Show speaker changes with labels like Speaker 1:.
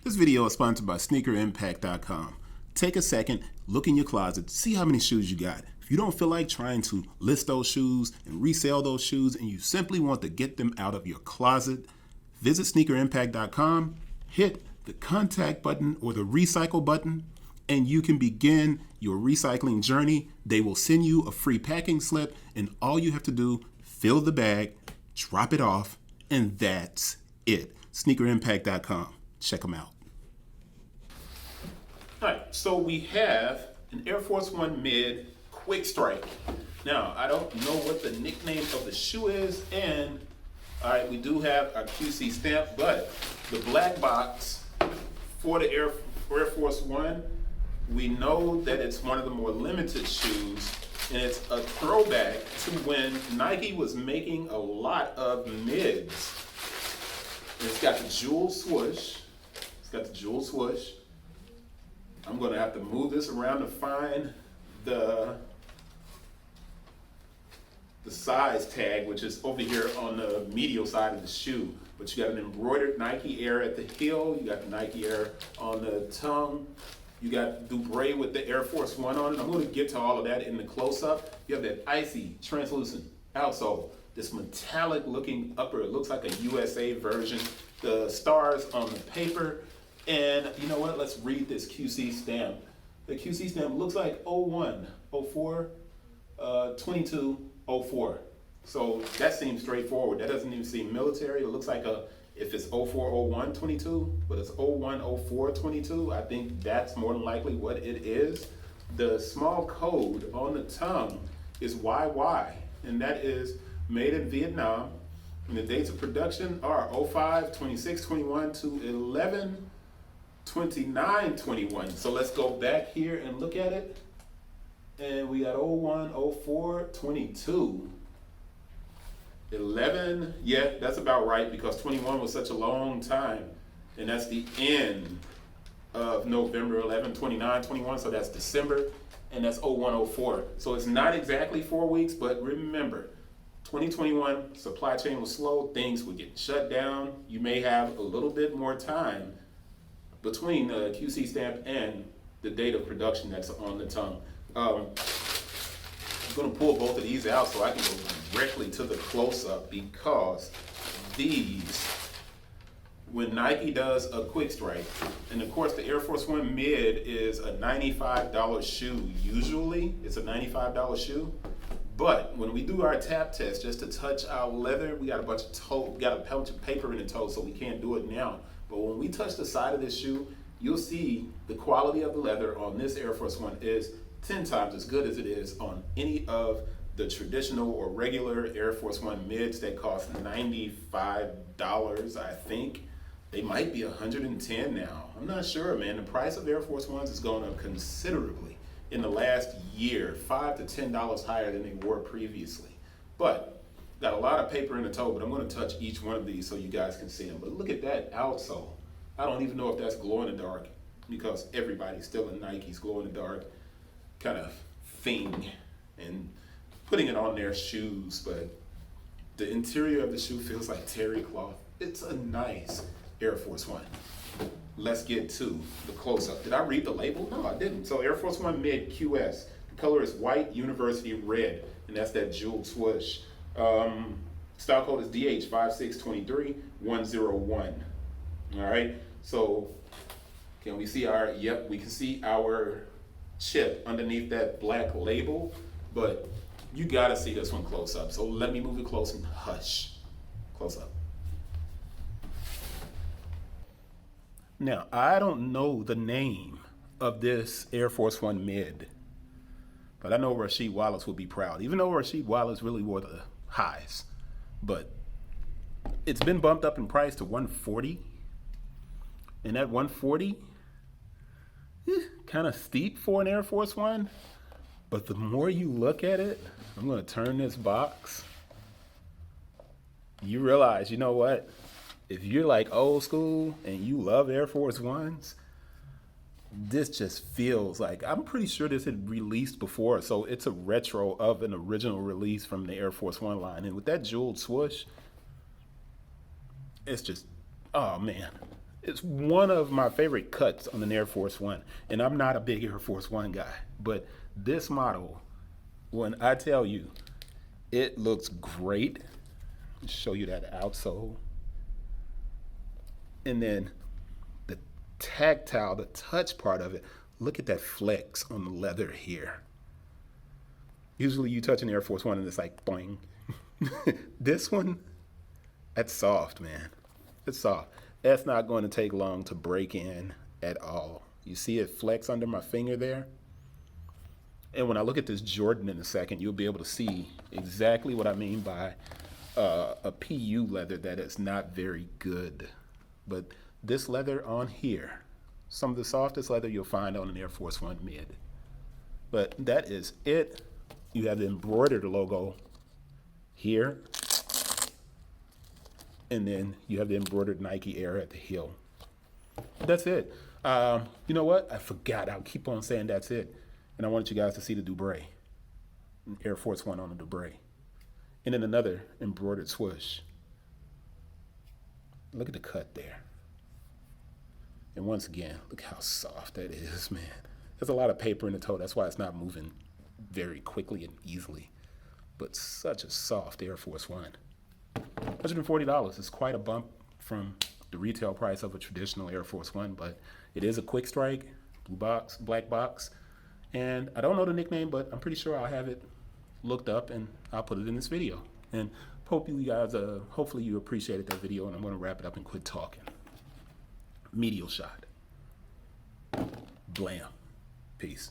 Speaker 1: This video is sponsored by sneakerimpact.com. Take a second, look in your closet, see how many shoes you got. If you don't feel like trying to list those shoes and resell those shoes and you simply want to get them out of your closet, visit sneakerimpact.com, hit the contact button or the recycle button, and you can begin your recycling journey. They will send you a free packing slip, and all you have to do, fill the bag, drop it off, and that's it. Sneakerimpact.com. Check them out. All right, so we have an Air Force One Mid Quick Strike. Now, I don't know what the nickname of the shoe is, and all right, we do have our QC stamp, but the black box for the Air Force One, we know that it's one of the more limited shoes, and it's a throwback to when Nike was making a lot of mids. And it's got the jewel swoosh. I'm gonna have to move this around to find the size tag, which is over here on the medial side of the shoe. But you got an embroidered Nike Air at the heel, you got the Nike Air on the tongue, you got Dubray with the Air Force One on it. I'm gonna get to all of that in the close-up. You have that icy, translucent outsole, this metallic looking upper, it looks like a USA version, the stars on the paper, and you know what, let's read this QC stamp. The QC stamp looks like 01, 04, 22, 04. So that seems straightforward. That doesn't even seem military. It looks like if it's 04, 01, 22, but it's 01, 04, 22, I think that's more than likely what it is. The small code on the tongue is YY, and that is made in Vietnam. And the dates of production are 05, 26, 21 to 11, 29, 21. So let's go back here and look at it. And we got 01, 04, 22. 11, yeah, that's about right, because 21 was such a long time. And that's the end of November 11, 29, 21, so that's December. And that's 01, 04. So it's not exactly 4 weeks, but remember, 2021, supply chain was slow, things would get shut down. You may have a little bit more time between the QC stamp and the date of production that's on the tongue. I'm gonna pull both of these out so I can go directly to the close-up, because these, when Nike does a quick strike, and of course the Air Force One Mid is a $95 shoe. Usually it's a $95 shoe, but when we do our tap test just to touch our leather, we got a bunch of paper in the toe, so we can't do it now. But when we touch the side of this shoe, you'll see the quality of the leather on this Air Force One is 10 times as good as it is on any of the traditional or regular Air Force One mids that cost $95, I think. They might be $110 now. I'm not sure, man. The price of Air Force Ones has gone up considerably in the last year, $5 to $10 higher than they were previously. But got a lot of paper in the toe, but I'm gonna touch each one of these so you guys can see them. But look at that outsole. I don't even know if that's glow in the dark, because everybody's still in Nike's glow in the dark kind of thing and putting it on their shoes, but the interior of the shoe feels like terry cloth. It's a nice Air Force One. Let's get to the close-up. Did I read the label? No, I didn't. So Air Force One Mid QS. The color is white university red, and that's that jeweled swoosh. Style code is DH5623-101. All right, so can we see our, yep, we can see our chip underneath that black label, but you gotta see this one close up. So let me move it close and hush. Close up. Now, I don't know the name of this Air Force One Mid, but I know Rasheed Wallace would be proud, even though Rasheed Wallace really wore the highs. But it's been bumped up in price to $140, and that $140, kind of steep for an Air Force One. But the more you look at it, I'm gonna turn this box, you realize, you know what? If you're like old school and you love Air Force Ones, this just feels like, I'm pretty sure this had released before, so it's a retro of an original release from the Air Force One line. And with that jeweled swoosh, it's just, oh man, It's one of my favorite cuts on an Air Force One. And I'm not a big Air Force One guy, but this model, when I tell you, it looks great. I'll show you that outsole. And then the tactile, the touch part of it, look at that flex on the leather here. Usually you touch an Air Force One and it's like boing. This one, that's soft, man. It's soft. That's not going to take long to break in at all. You see it flex under my finger there? And when I look at this Jordan in a second, you'll be able to see exactly what I mean by a PU leather that is not very good. But this leather on here, some of the softest leather you'll find on an Air Force One mid. But that is it. You have the embroidered logo here. And then you have the embroidered Nike Air at the heel. That's it. You know what? I forgot. I'll keep on saying that's it. And I wanted you guys to see the Dubray. Air Force One on the Dubray. And then another embroidered swoosh. Look at the cut there. And once again, look how soft that is, man. There's a lot of paper in the toe. That's why it's not moving very quickly and easily. But such a soft Air Force One. $140 is quite a bump from the retail price of a traditional Air Force One, but it is a quick strike, blue box, black box. And I don't know the nickname, but I'm pretty sure I'll have it looked up and I'll put it in this video. And hopefully you guys, hopefully you appreciated that video, and I'm going to wrap it up and quit talking. Medial shot. Blam. Peace.